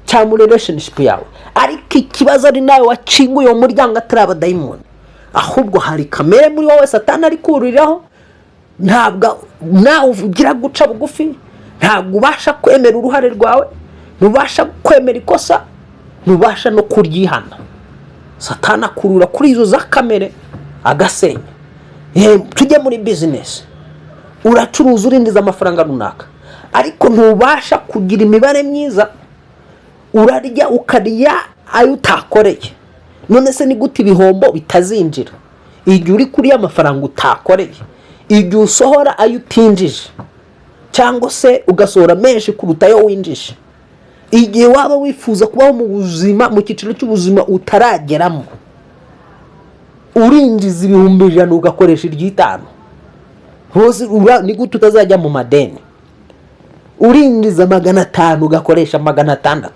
cyangwa muri relationship yawe, ariko ikibazo ari nawe wakinguye uwo muryango atari abadayimoni, ahubwo hari kamere muri wowe Satani ari kururiraho. Ntabwo nawe ugira guca bugufi, ntabwo ubasha kwemera uruhare rwawe, ntubasha kwemera ikosa, ntubasha no kuryihana. Satani akurura kuri izo za kamere agasenya. Tujye muri business, uracuruza urindiza amafaranga runaka, ariko ntubasha kugira imibare myiza, urarya ukarya ayo utakoreye. None se ni gute ibihombo bitazinjira igihe uri kuri amafaranga utakoreye, igihe usohora ayo utinjije, cyangwa se ugasohora menshi kuruta ayo winjije, igihe waba wifuza kubaho mu buzima, mu cyiciro cy'ubuzima utarageramo, urinjiza 100,000 ugakoresha 5,000 hose, ni gute utazajya mu madeni? Urinjiza 500 ugakoresha 600,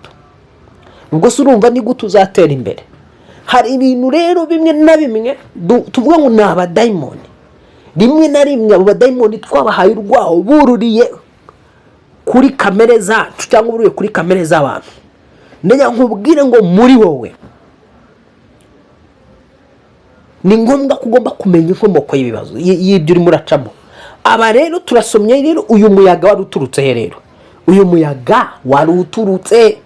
ubwo se urumva ni gute uzatera imbere? Hari ibintu rero bimwe na bimwe tuvuga ngo ni abadayimoni. Rimwe na rimwe abo badayimoni twabahaye urwaho, bururiye kuri kamere zacu cyangwa bururiye kuri kamere z'abantu. Ndenya nkubwire ngo muri wowe ni ngombwa kugomba kumenya inkomoko y'ibibazo y'ibyo urimo uracamo. Aba rero turasomye rero uyu muyaga wari uturutse he rero? Uyu muyaga wari uturutse,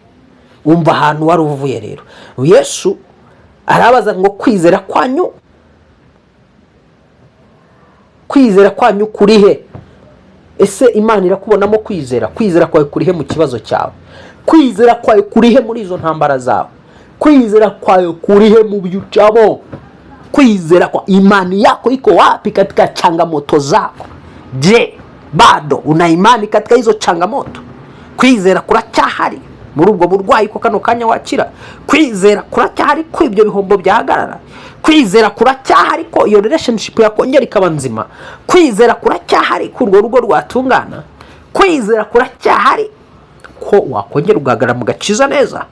umva ahantu wari uvuye rero. Yesu arabaza ngo kwizera kwanyu kuri he? Ese Imana irakubonamo kwizera? Kwizera kwawe kuri he mu kibazo cyawe? Kwizera kwawe kuri he muri izo ntambara zawe? Kwizera kwawe kuri he mu byucamo? Kwizera kwa imani yako iko wapi katika changamoto zako? Je, bado una imani katika hizo changamoto? Kwizera kuracyahari muri ubwo burwayi ko kano kanya wakira? Kwizera kuracyahari ko ibyo bihombo byahagarara? Kwizera kuracyahari ko iyo relationship yakongera ikaba nzima? Kwizera kuracyahari ko urwo rugo rwatungana? Kwizera kuracyahari ko wakongera ugahagarara mu gakiza neza?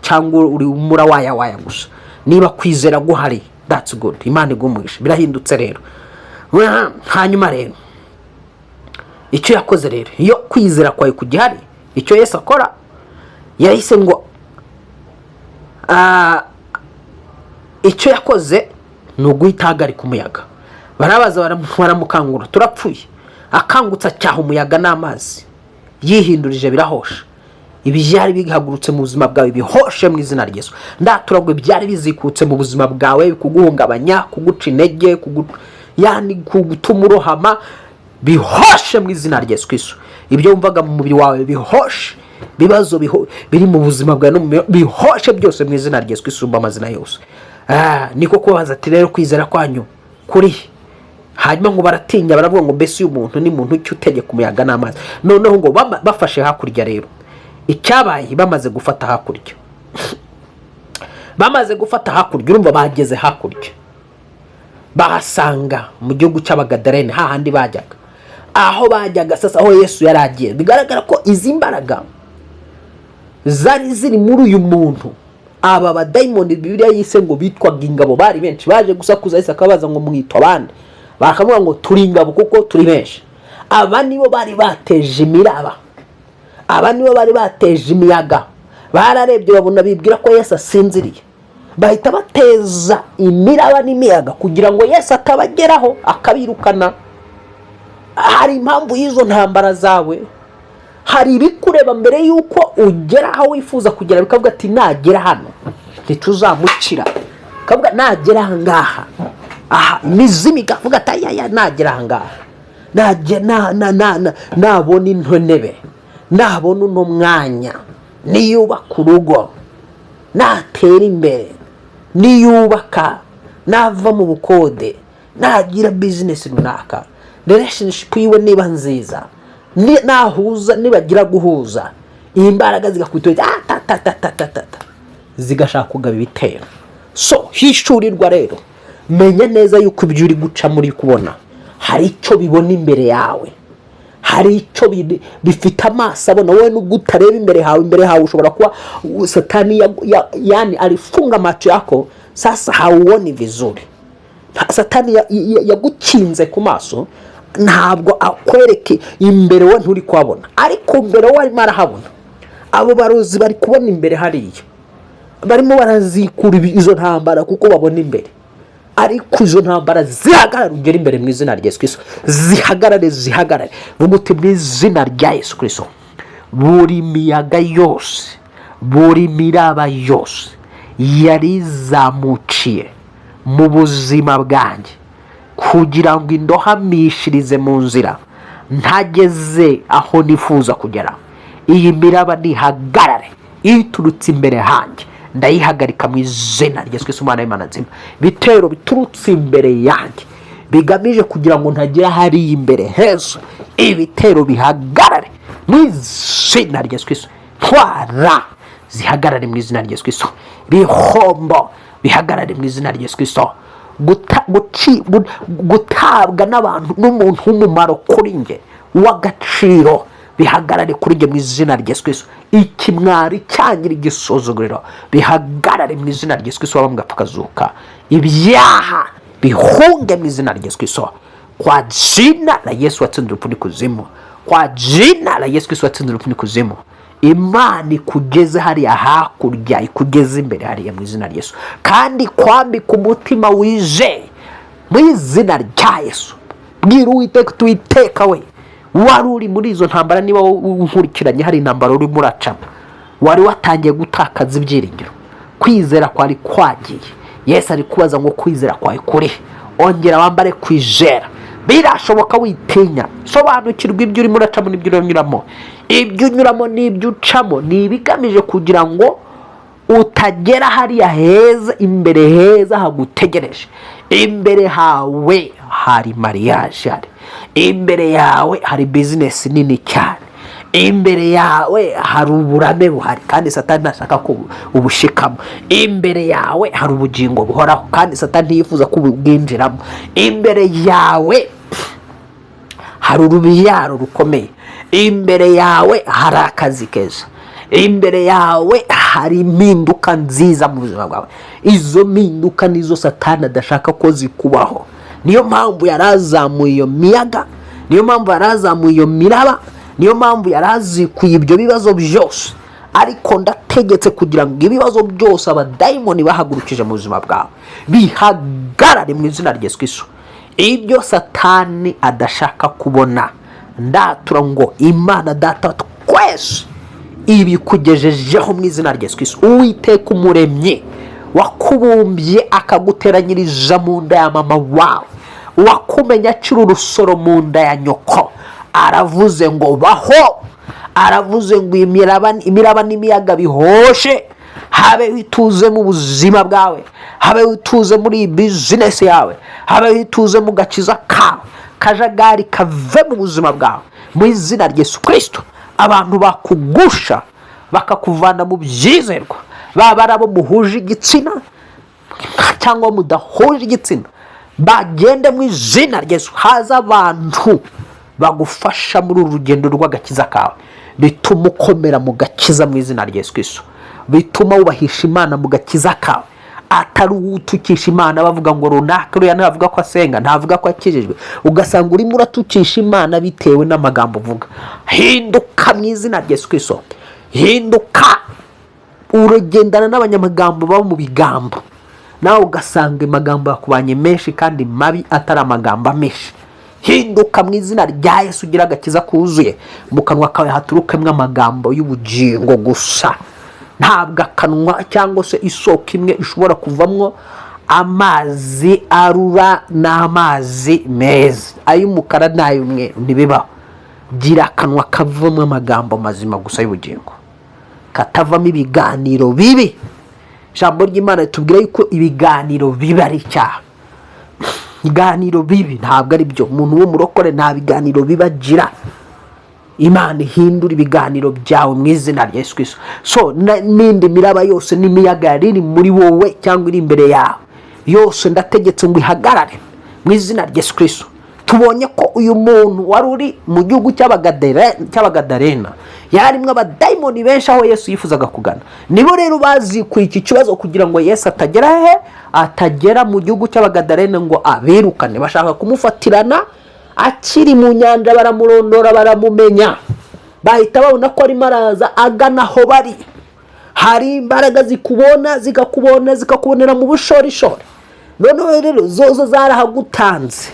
Cyangwa uri waya gusa? Niba kwizera guhari, that's good, Imana igumugisha, birahindutse rero. Hanyuma rero icyo yakoze rero, iyo kwizera kwawe kugihari, icyo Yesu akora yahise ngo icyo yakoze ni uguhita ahagarika umuyaga. Barabaza baramukangura, turapfuye. Akangutsa cyaha umuyaga n'amazi, yihindurije birahosha. Ibyari bigahagurutse mu buzima bwawe bihoshe mu izina rya Yesu. Ndaturagwe byari bizikutse mu buzima bwawe, kuguhungabanya, kuguca intege, kugutuma urohama, bihoshe mu izina rya Yesu Kristo. Ibyo wumvaga mu mubiri wawe bihoshe, bibazo biri mu buzima bwawe bihoshe byose mu izina rya Yesu Kristo amazina yose. Niko kubaza ati rero kwizera kwanyu kuri he? Hanyuma ngo baratinya, baravuga ngo mbese uyu muntu ni muntu cyutegeka umuyaga n'amazi. Noneho ngo bafashe hakurya rero. Icyabaye bamaze gufata hakurya. Urumva bageze hakurya, bahasanga mu gihugu cy'Abagadarene, hahandi bajyaga. Aho bajyaga sasa, aho Yesu yaragiye, bigaragara ko izi mbaraga zari ziri muri uyu muntu. Aba badayimoni Bibiliya yise ngo bitwaga ingabo, bari benshi, baje gusakuza Yesu akabaza ngo mwitwa bande? Bakavuga ngo turi ingabo kuko turi benshi. Aba nibo bari bateje imiraba, aba nibo bari bateje imiyaga. Bararebye babona bibwira ko Yesu asinziriye, bahita bateza imiraba n'imiyaga kugira ngo Yesu atabageraho akabirukana. Hari impamvu y'izo ntambara zawe, hari ibikureba mbere yuko ugera aho wifuza kugera, bikavuga ati nagera hano ntituzamucira, kavuga nagera ahangaha, imizimi kavuga ati ya nagera ahangaha, nabona intebe, nabona uno mwanya, niyubaka urugo, natera imbere, niyubaka, nava mu bukode, nagira business runaka, relationship yiwe niba nziza, nahuza, nibagira guhuza, imbaraga zigakubita zigashaka kugaba ibitero. So hishurirwa rero, menya neza yuko ibyo uri guca muri kubona hari icyo bibona imbere yawe, hari icyo bifite amaso abona. wowe nubwo utareba imbere hawe ushobora kuba satani yani alifunga macho yako, sasa hauoni vizuri. Satani yagukinze ku maso, ntabwo akwereke imbere we nturi kwabona, ariko imbere we arimo arahabona. Abo barozi bari kubona imbere hariya, barimo barazikura izo ntambara kuko babona imbere, ariko izo ntambara zihagarara ugera imbere mu izina rya Yesu Kristo. Zihagarare vuga uti mu izina rya Yesu Kristo, buri miyaga yose, buri miraba yose yarizamuciye mu buzima bwanjye kugira ngo indohamishirize mu nzira ntageze aho nifuza kugera, iyi miraba nihagarare iturutse imbere hanjye, ndayihagarika mu izina rya Yesu Kristo Umwana w'Imana nzima. Bitero biturutse imbere yanjye bigamije kugira ngo ntagera hari imbere heza, ibitero bihagarare mu izina rya Yesu Kristo. Twara zihagarare mu izina rya Yesu Kristo. Bihombo bihagarare mu izina rya Yesu Kristo. Gutabwa n'abantu n'umuntu w'umumaro kuri nge w'agaciro bihagarare kuri nge mu izina rya Yesu Kristo. Ikimwari cyangira igisuzuguriro bihagarare mu izina rya Yesu Kristo. Wabambwa tukazuka, ibyaha bihunge mu izina rya Yesu Kristo. Kwa jina la Yesu watsinze urupfu n'ikuzimu, kwa jina la Yesu Kristo watsinze urupfu n'ikuzimu. Imana ikugeze hariya hakurya, ikugeze imbere hariya mu izina rya Yesu, kandi kwambika umutima wije mu izina rya Yesu. Bwira Uwiteka tuwiteka we, wari uri muri izo ntambara, niba unkurikiranye hari intambara uri muracamo, wari watangiye gutakaza ibyiringiro, kwizera kwari kwagiye. Yesu ari kubaza ngo kwizera kwawe kuri, ongera wambare kwijera. Birashoboka witinya, sobanukirwa ibyo uri muracamo n'ibyo unyuramo. Ibyo unyuramo n'ibyo ucamo ni ibigamije kugira ngo utagera hariya heza, imbere heza hagutegereje. Imbere hawe hari mariage, imbere yawe hari business nini cyane, imbere yawe hari uburame buhari kandi Satani ntashaka ko ubushikamo. Imbere yawe hari ubugingo buhoraho kandi Satani yifuza ko ubwinjiramo. Imbere yawe hari urubyaro rukomeye, imbere yawe hari akazi keza, imbere yawe hari impinduka nziza mu buzima bwawe. Izo mpinduka nizo Satani adashaka ko zikubaho. Niyo mpamvu yarazamuye iyo miyaga, niyo mpamvu yarazamuye iyo miraba, niyo mpamvu yarazikuye ibyo bibazo byose. Ariko ndategetse kugira ngo ibibazo byose abadayimoni bahagurukije mu buzima bwawe bihagarare mu izina rya Yesu Kristo. Ibyo Satani adashaka kubona, ndatura ngo Imana Data twese ibikugejejeho mu izina rya Yesu Kristo. Uwiteka umuremyi wakubumbye akaguteranyiriza mu nda ya mama wawe, wakumenya akiri urusoro mu nda ya nyoko, aravuze ngo baho, aravuze ngo imiraba n'imiyaga bihoshe, habe ituze mu buzima bwawe, habe ituze muri business yawe, habe ituze mu gakiza kawe, kajagari kave mu buzima bwawe mu izina rya Yesu Kristo. Abantu bakugusha bakakuvana mu byizerwa, baba arabo muhuje igitsina cyangwa mudahuje igitsina, bagende mu izina rya Yesu. Haza abantu bagufasha muri uru rugendo rw'agakiza kawe, bituma ukomera mu gakiza mu izina rya Yesu Kristo, bituma wubahisha Imana mu gakiza kawe. Atari utukisha Imana bavuga ngo runaka uriya ntavuga ko asenga, ntavuga ko akijijwe, ugasanga urimo uratukisha Imana bitewe n'amagambo uvuga. Hinduka mu izina rya Yesu Kristo, hinduka. Urugendana n'abanyamagambo baba mu bigambo, nawe ugasanga amagambo yakubanye menshi kandi mabi atari amagambo menshi. Hinduka mu izina rya Yesu, ugira agakiza kuzuye, mu kanwa kawe haturukemwe amagambo y'ubugingo gusa. Ntabwo akanwa cyangwa se isoko imwe ishobora kuvamwo amazi arura n'amazi meza, ay'umukara n'ay'umweru ntibibaho. Gira akanwa kavamo amagambo mazima gusa y'ubugingo, katavamo ibiganiro bibi. Ijambo ry'Imana ritubwira yuko ibiganiro bibi ari icyaha. Ibiganiro bibi ntabwo ari byo. Umuntu w'umurokore nta biganiro bibagira. Imana ihindura ibiganiro byawe mu izina rya Yesu Kristo. So n'indi miraba yose n'imiyaga iri muri wowe cyangwa iri imbere yawe yose ndategetse ngo ihagarare mu izina rya Yesu Kristo. Tubonye ko uyu muntu wari uri mu gihugu cy'Abagadarena yarimwe abadayimoni benshi aho Yesu yifuzaga kugana. Nibo rero bazi ku iki kibazo kugira ngo Yesu atagera mu gihugu cy'Abagadarena ngo abirukane. Bashaka kumufatirana akiri mu nyanja, baramurondora baramumenya, bahita babona ko arimo araza agana aho bari. Hari imbaraga zikakubonera mu bushorishori. Noneho rero zozo zarahagutanze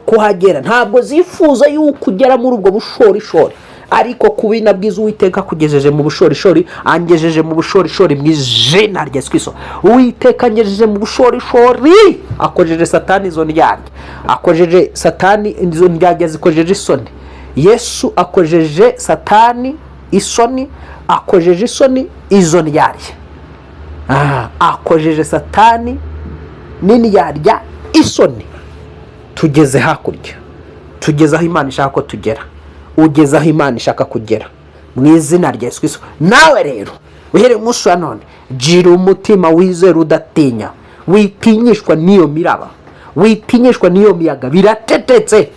kuhagera, ntabwo zifuza yuko ugera muri ubwo bushorishori, ariko kubina bwiza Uwiteka kugejeje mu bushorishori, angejeje mu bushorishori mu izina rya Yesu Kristo. Uwiteka angejeje mu bushorishori, akojeje Satani izo ndyarya, akojeje Satani izo ndyarya zikojeje isoni. Yesu akojeje Satani isoni, akojeje isoni izo ndyarya. Akojeje Satani n'indyarya isoni. Tugeze hakurya, tugeze aho Imana ishaka ko tugera, ugeze aho Imana ishaka kugera mu izina rya Yesu Kristo. Nawe rero uhere umunsi wa none gira umutima wizera udatinya, witinyishwa n'iyo miraba, witinyishwa n'iyo miyaga. Biratetetse.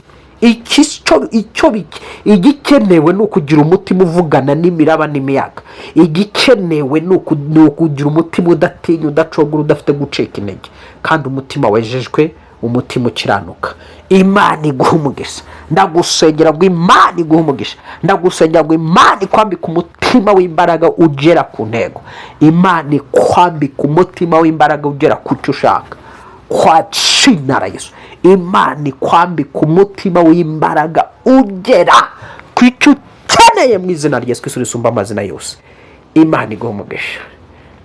Igikenewe ni ukugira umutima uvugana n'imiraba n'imiyaga. Igikenewe ni ukugira umutima udatinya, udacogora, udafite gucika intege, kandi umutima wejejwe, umutima ukiranuka. Imana iguha umugisha. Ndagusengera ngo Imana iguha umugisha. Ndagusengera ngo Imana ikwambike umutima w'imbaraga ugera ku ntego. Imana ikwambike umutima w'imbaraga ugera ku cyo ushaka. Kwa jina la Yesu. Imana ikwambike umutima w'imbaraga ugera ku cyo ukeneye mu izina rya Yesu Kristo risumba amazina yose. Imana iguha umugisha.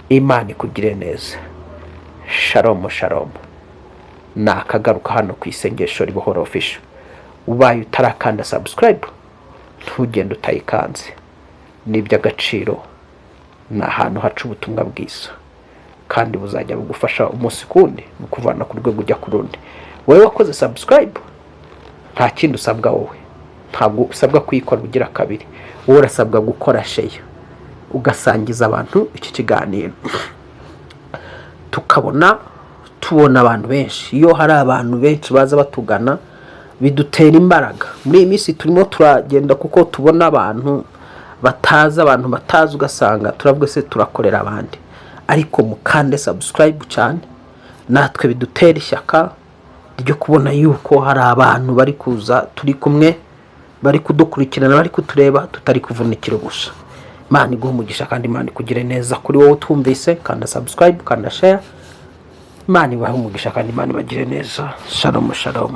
Imana ikugire neza. Shalom shalom. Nakagaruka hano ku isengesho ribohora official. Ubaye utarakanda subscribe, ntugende utayikanze. N'iby'agaciro, ni ahantu haca ubutumwa bwiza kandi buzajya bugufasha umunsi kundi mu kuvana ku rwego ujya ku rundi. Wowe wakoze subscribe, nta kindi usabwa wowe. Ntabwo usabwa kuyikora ugira kabiri. Wowe urasabwa gukora share, ugasangiza abantu iki kiganiro, tubona abantu benshi. Iyo hari abantu benshi baza batugana, bidutera imbaraga. Muri iyi minsi turimo turagenda kuko tubona abantu batazi, ugasanga turavuga se turakorera abandi. Ariko mukande subscribe cyane, natwe bidutera ishyaka ryo kubona yuko hari abantu bari kuza turi kumwe, bari kudukurikirana, bari kutureba, tutari kuvunikira gusa. Imana iguha umugisha kandi Imana ikugire neza. Kuri wowe utumvise, kanda subscribe, kanda share. Imana ibahe umugisha kandi Imana ibagire neza. Shalom shalom.